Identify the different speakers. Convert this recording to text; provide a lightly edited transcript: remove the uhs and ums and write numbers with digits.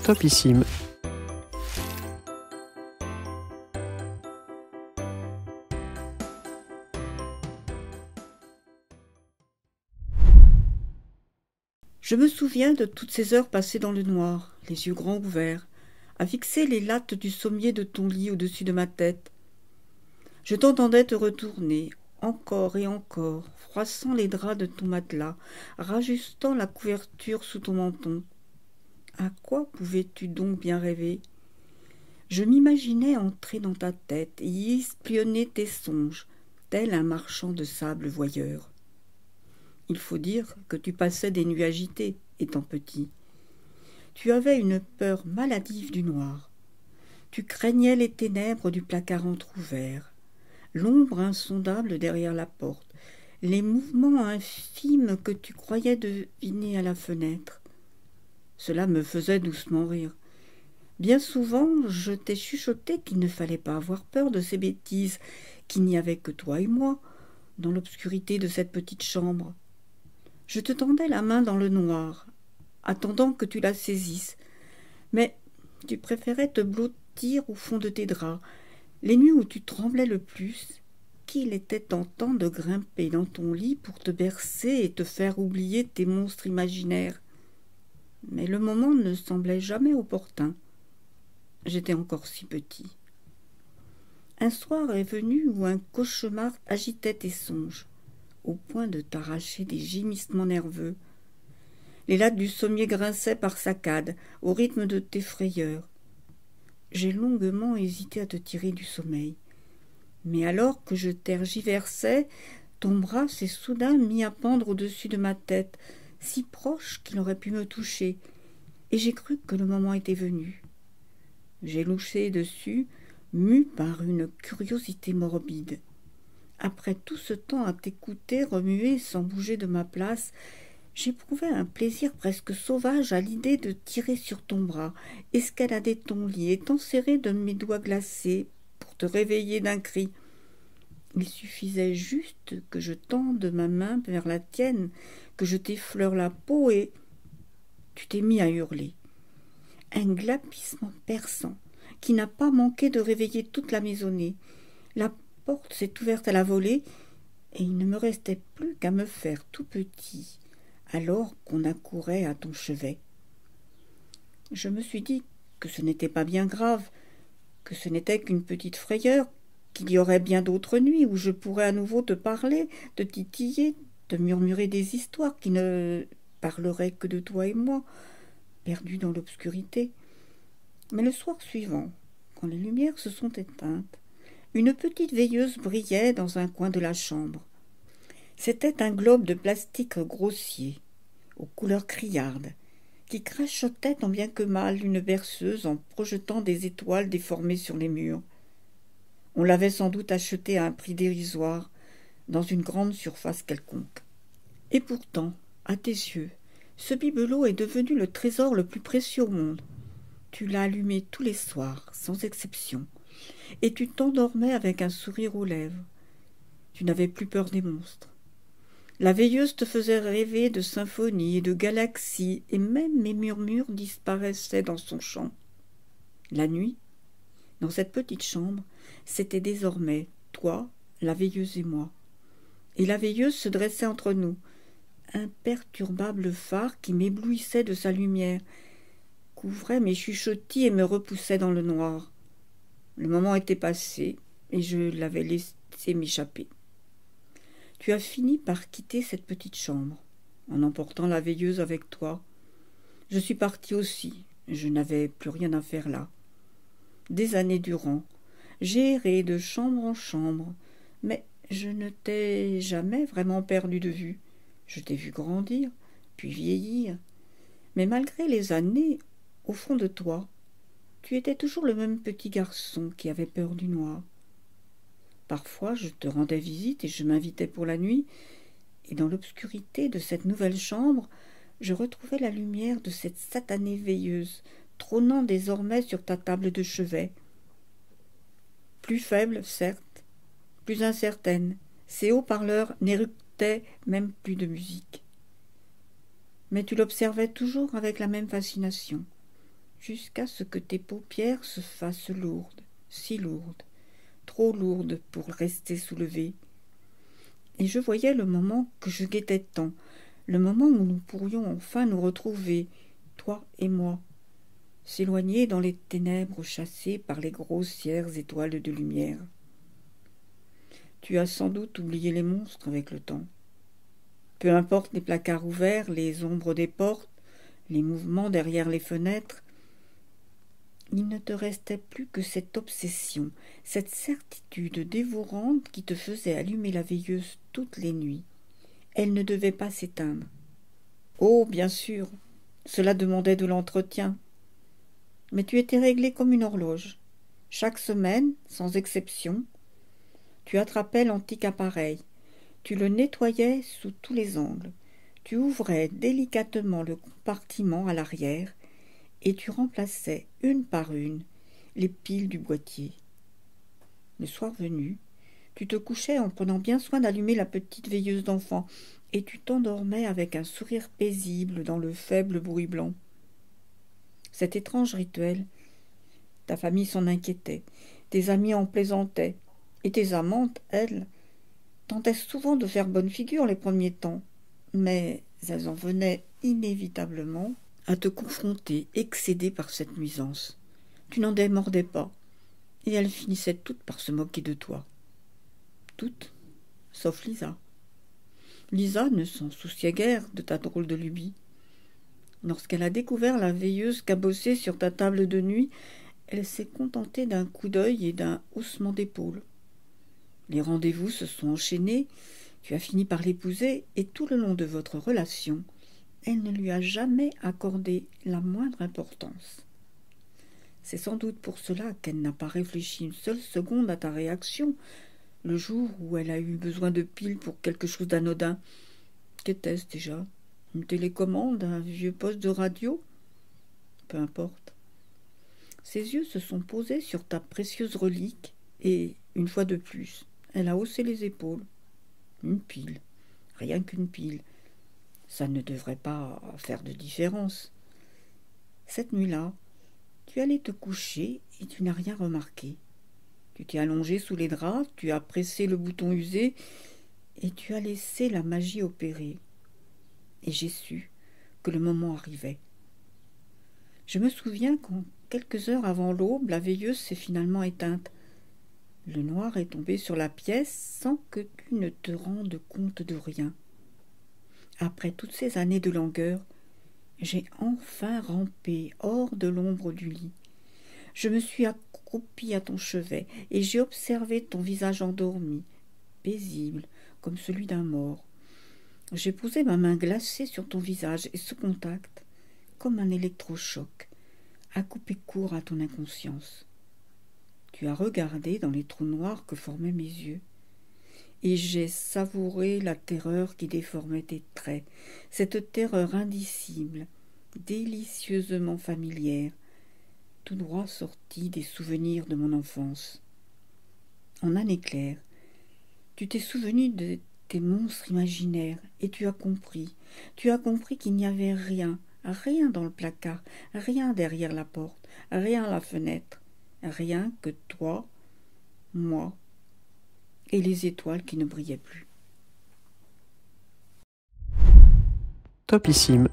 Speaker 1: Topissime.
Speaker 2: Je me souviens de toutes ces heures passées dans le noir, les yeux grands ouverts, à fixer les lattes du sommier de ton lit au-dessus de ma tête. Je t'entendais te retourner, encore et encore, froissant les draps de ton matelas, rajustant la couverture sous ton menton. À quoi pouvais-tu donc bien rêver ? Je m'imaginais entrer dans ta tête et y espionner tes songes, tel un marchand de sable voyeur. Il faut dire que tu passais des nuits agitées, étant petit. Tu avais une peur maladive du noir. Tu craignais les ténèbres du placard entr'ouvert, l'ombre insondable derrière la porte, les mouvements infimes que tu croyais deviner à la fenêtre. Cela me faisait doucement rire. Bien souvent, je t'ai chuchoté qu'il ne fallait pas avoir peur de ces bêtises, qu'il n'y avait que toi et moi, dans l'obscurité de cette petite chambre. Je te tendais la main dans le noir, attendant que tu la saisisses, mais tu préférais te blottir au fond de tes draps. Les nuits où tu tremblais le plus, qu'il était tentant de grimper dans ton lit pour te bercer et te faire oublier tes monstres imaginaires. Mais le moment ne semblait jamais opportun. J'étais encore si petit. Un soir est venu où un cauchemar agitait tes songes, au point de t'arracher des gémissements nerveux. Les lattes du sommier grinçaient par saccades, au rythme de tes frayeurs. J'ai longuement hésité à te tirer du sommeil. Mais alors que je tergiversais, ton bras s'est soudain mis à pendre au-dessus de ma tête, si proche qu'il aurait pu me toucher, et j'ai cru que le moment était venu. J'ai louché dessus, mue par une curiosité morbide. Après tout ce temps à t'écouter remuer sans bouger de ma place, j'éprouvais un plaisir presque sauvage à l'idée de tirer sur ton bras, escalader ton lit et t'enserrer de mes doigts glacés pour te réveiller d'un cri. Il suffisait juste que je tende ma main vers la tienne, que je t'effleure la peau et tu t'es mis à hurler. Un glapissement perçant qui n'a pas manqué de réveiller toute la maisonnée. La porte s'est ouverte à la volée et il ne me restait plus qu'à me faire tout petit alors qu'on accourait à ton chevet. Je me suis dit que ce n'était pas bien grave, que ce n'était qu'une petite frayeur, qu'il y aurait bien d'autres nuits où je pourrais à nouveau te parler, te titiller, te murmurer des histoires qui ne parleraient que de toi et moi, perdus dans l'obscurité. Mais le soir suivant, quand les lumières se sont éteintes, une petite veilleuse brillait dans un coin de la chambre. C'était un globe de plastique grossier, aux couleurs criardes, qui crachotait tant bien que mal une berceuse en projetant des étoiles déformées sur les murs. On l'avait sans doute acheté à un prix dérisoire, dans une grande surface quelconque. Et pourtant, à tes yeux, ce bibelot est devenu le trésor le plus précieux au monde. Tu l'as allumé tous les soirs, sans exception, et tu t'endormais avec un sourire aux lèvres. Tu n'avais plus peur des monstres. La veilleuse te faisait rêver de symphonies et de galaxies, et même mes murmures disparaissaient dans son chant. La nuit, dans cette petite chambre, c'était désormais toi, la veilleuse et moi. Et la veilleuse se dressait entre nous, imperturbable phare qui m'éblouissait de sa lumière, couvrait mes chuchottis et me repoussait dans le noir. Le moment était passé, et je l'avais laissé m'échapper. Tu as fini par quitter cette petite chambre, en emportant la veilleuse avec toi. Je suis partie aussi, je n'avais plus rien à faire là. Des années durant, j'ai erré de chambre en chambre, mais je ne t'ai jamais vraiment perdu de vue. Je t'ai vu grandir, puis vieillir. Mais malgré les années, au fond de toi, tu étais toujours le même petit garçon qui avait peur du noir. Parfois, je te rendais visite et je m'invitais pour la nuit, et dans l'obscurité de cette nouvelle chambre, je retrouvais la lumière de cette satanée veilleuse, trônant désormais sur ta table de chevet. Plus faible, certes, plus incertaine, ses haut-parleurs n'éructaient même plus de musique. Mais tu l'observais toujours avec la même fascination, jusqu'à ce que tes paupières se fassent lourdes, si lourdes, trop lourdes pour rester soulevées. Et je voyais le moment que je guettais tant, le moment où nous pourrions enfin nous retrouver, toi et moi, s'éloigner dans les ténèbres chassées par les grossières étoiles de lumière. Tu as sans doute oublié les monstres avec le temps. Peu importe les placards ouverts, les ombres des portes, les mouvements derrière les fenêtres, il ne te restait plus que cette obsession, cette certitude dévorante qui te faisait allumer la veilleuse toutes les nuits. Elle ne devait pas s'éteindre. Oh, bien sûr, cela demandait de l'entretien. Mais tu étais réglée comme une horloge. Chaque semaine, sans exception, tu attrapais l'antique appareil, tu le nettoyais sous tous les angles, tu ouvrais délicatement le compartiment à l'arrière, et tu remplaçais une par une les piles du boîtier. Le soir venu, tu te couchais en prenant bien soin d'allumer la petite veilleuse d'enfant, et tu t'endormais avec un sourire paisible dans le faible bruit blanc. Cet étrange rituel, ta famille s'en inquiétait, tes amis en plaisantaient, et tes amantes, elles, tentaient souvent de faire bonne figure les premiers temps, mais elles en venaient inévitablement à te confronter, excédée par cette nuisance. Tu n'en démordais pas, et elles finissaient toutes par se moquer de toi. Toutes, sauf Lisa. Lisa ne s'en souciait guère de ta drôle de lubie. Lorsqu'elle a découvert la veilleuse cabossée sur ta table de nuit, elle s'est contentée d'un coup d'œil et d'un haussement d'épaule. Les rendez-vous se sont enchaînés, tu as fini par l'épouser, et tout le long de votre relation, elle ne lui a jamais accordé la moindre importance. C'est sans doute pour cela qu'elle n'a pas réfléchi une seule seconde à ta réaction, le jour où elle a eu besoin de piles pour quelque chose d'anodin. Qu'était-ce déjà? Une télécommande, un vieux poste de radio? Peu importe. Ses yeux se sont posés sur ta précieuse relique, et, une fois de plus, elle a haussé les épaules. Une pile, rien qu'une pile. Ça ne devrait pas faire de différence. Cette nuit-là, tu allais te coucher et tu n'as rien remarqué. Tu t'es allongé sous les draps, tu as pressé le bouton usé et tu as laissé la magie opérer. Et j'ai su que le moment arrivait. Je me souviens qu'en quelques heures avant l'aube, la veilleuse s'est finalement éteinte. Le noir est tombé sur la pièce sans que tu ne te rendes compte de rien. Après toutes ces années de langueur, j'ai enfin rampé hors de l'ombre du lit. Je me suis accroupie à ton chevet et j'ai observé ton visage endormi, paisible comme celui d'un mort. J'ai posé ma main glacée sur ton visage et ce contact, comme un électrochoc, a coupé court à ton inconscience. Tu as regardé dans les trous noirs que formaient mes yeux, et j'ai savouré la terreur qui déformait tes traits, cette terreur indicible, délicieusement familière, tout droit sortie des souvenirs de mon enfance. En un éclair, tu t'es souvenu de tes monstres imaginaires, et tu as compris qu'il n'y avait rien dans le placard, rien derrière la porte, rien à la fenêtre, rien que toi, moi, et les étoiles qui ne brillaient plus.
Speaker 1: Topissime.